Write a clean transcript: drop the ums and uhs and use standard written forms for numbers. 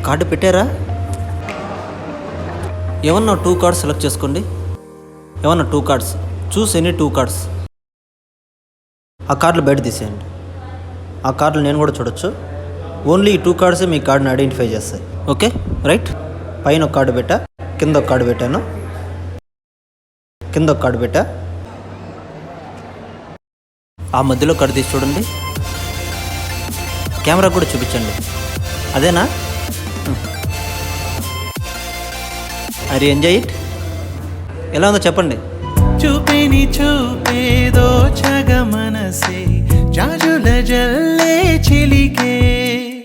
Card పెట్టారా? ఏమన్నా 2 cards select చేసుకోండి. ఏమన్నా 2 కార్డ్స్, చూస్ ఎనీ 2 కార్డ్స్. ఆ కార్డులు బయట తీసేయండి. ఆ కార్డులు నేను కూడా చూడొచ్చు. ఓన్లీ ఈ 2 కార్డ్సే మీ కార్డుని ఐడెంటిఫై చేస్తాయి. Okay right. పైన ఒక కార్డు పెట్టా, కింద ఒక కార్డు పెట్టాను, కింద ఒక కార్డు పెట్టా. ఆ మధ్యలో కార్డు తీసి చూడండి. కెమెరా కూడా చూపించండి. అదేనా? అది ఎంజాయ్ ఇట్. ఎలా ఉందో చెప్పండి. చూపిని చూపేదో చగ మనసే జాజుల జల్లే చిలికే